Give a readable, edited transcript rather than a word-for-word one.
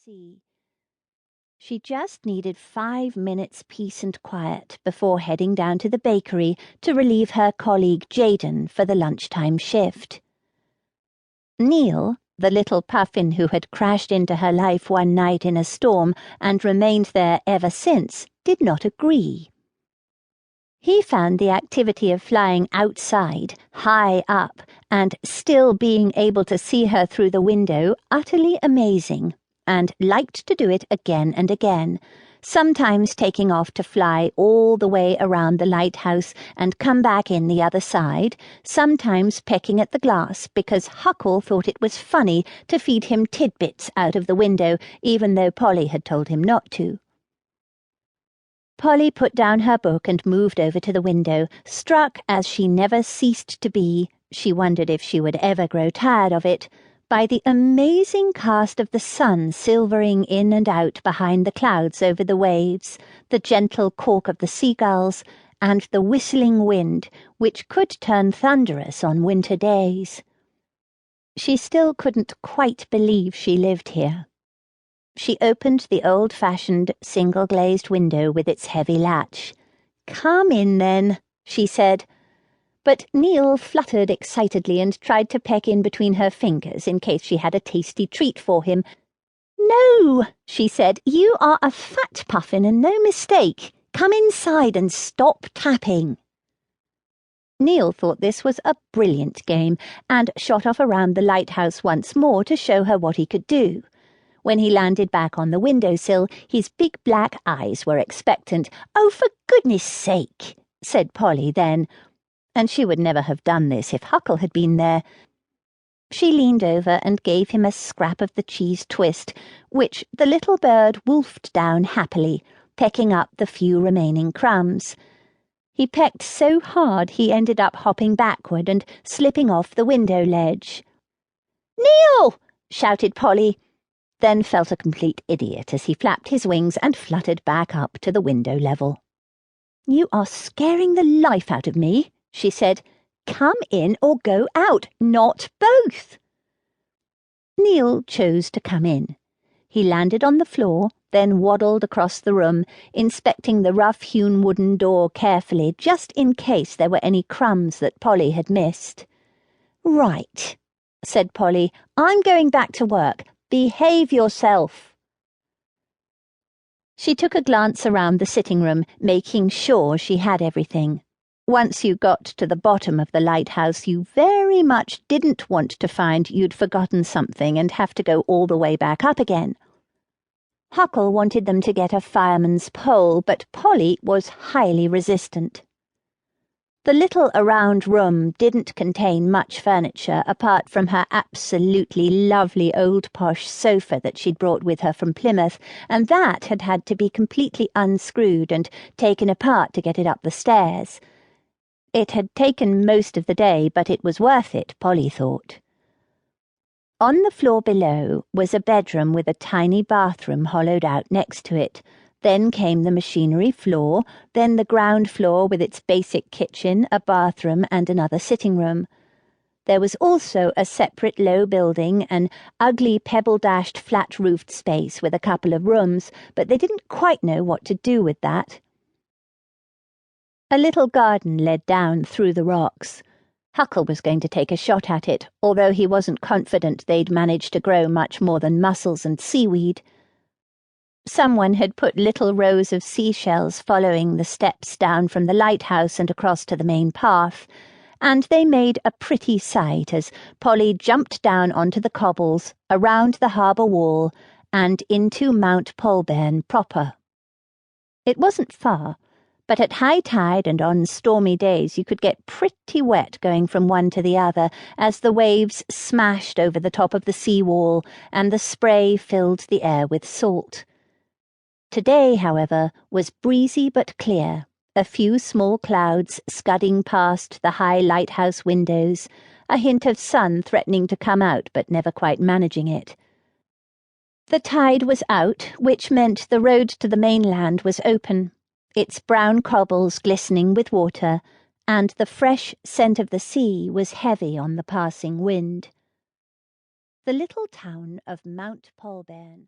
sea. She just needed 5 minutes peace and quiet before heading down to the bakery to relieve her colleague Jaden for the lunchtime shift. Neil, the little puffin who had crashed into her life one night in a storm and remained there ever since, did not agree. He found the activity of flying outside, high up, and still being able to see her through the window utterly amazing, and liked to do it again and again, sometimes taking off to fly all the way around the lighthouse and come back in the other side, sometimes pecking at the glass because Huckle thought it was funny to feed him tidbits out of the window, even though Polly had told him not to. Polly put down her book and moved over to the window, struck as she never ceased to be, she wondered if she would ever grow tired of it, by the amazing cast of the sun silvering in and out behind the clouds over the waves, the gentle cork of the seagulls, and the whistling wind, which could turn thunderous on winter days. She still couldn't quite believe she lived here. She opened the old-fashioned, single-glazed window with its heavy latch. "Come in, then," she said. But Neil fluttered excitedly and tried to peck in between her fingers in case she had a tasty treat for him. "No," she said, "you are a fat puffin and no mistake. Come inside and stop tapping." Neil thought this was a brilliant game and shot off around the lighthouse once more to show her what he could do. When he landed back on the windowsill, his big black eyes were expectant. "Oh, for goodness sake," said Polly then, and she would never have done this if Huckle had been there. She leaned over and gave him a scrap of the cheese twist, which the little bird wolfed down happily, pecking up the few remaining crumbs. He pecked so hard he ended up hopping backward and slipping off the window ledge. "Neil!" shouted Polly, then felt a complete idiot as he flapped his wings and fluttered back up to the window level. "You are scaring the life out of me," she said. "Come in or go out, not both." Neil chose to come in. He landed on the floor, then waddled across the room, inspecting the rough-hewn wooden door carefully, just in case there were any crumbs that Polly had missed. "Right," said Polly. "I'm going back to work. Behave yourself." She took a glance around the sitting room, making sure she had everything. Once you got to the bottom of the lighthouse, you very much didn't want to find you'd forgotten something and have to go all the way back up again. Huckle wanted them to get a fireman's pole, but Polly was highly resistant. The little around room didn't contain much furniture apart from her absolutely lovely old posh sofa that she'd brought with her from Plymouth, and that had had to be completely unscrewed and taken apart to get it up the stairs. It had taken most of the day, but it was worth it, Polly thought. On the floor below was a bedroom with a tiny bathroom hollowed out next to it. Then came the machinery floor, then the ground floor with its basic kitchen, a bathroom, and another sitting room. There was also a separate low building, an ugly pebble-dashed flat-roofed space with a couple of rooms, but they didn't quite know what to do with that. A little garden led down through the rocks. Huckle was going to take a shot at it, although he wasn't confident they'd manage to grow much more than mussels and seaweed. Someone had put little rows of seashells following the steps down from the lighthouse and across to the main path, and they made a pretty sight as Polly jumped down onto the cobbles, around the harbour wall, and into Mount Polburn proper. It wasn't far, but at high tide and on stormy days you could get pretty wet going from one to the other as the waves smashed over the top of the seawall and the spray filled the air with salt. Today, however, was breezy but clear, a few small clouds scudding past the high lighthouse windows, a hint of sun threatening to come out but never quite managing it. The tide was out, which meant the road to the mainland was open, its brown cobbles glistening with water, and the fresh scent of the sea was heavy on the passing wind. The little town of Mount Polburn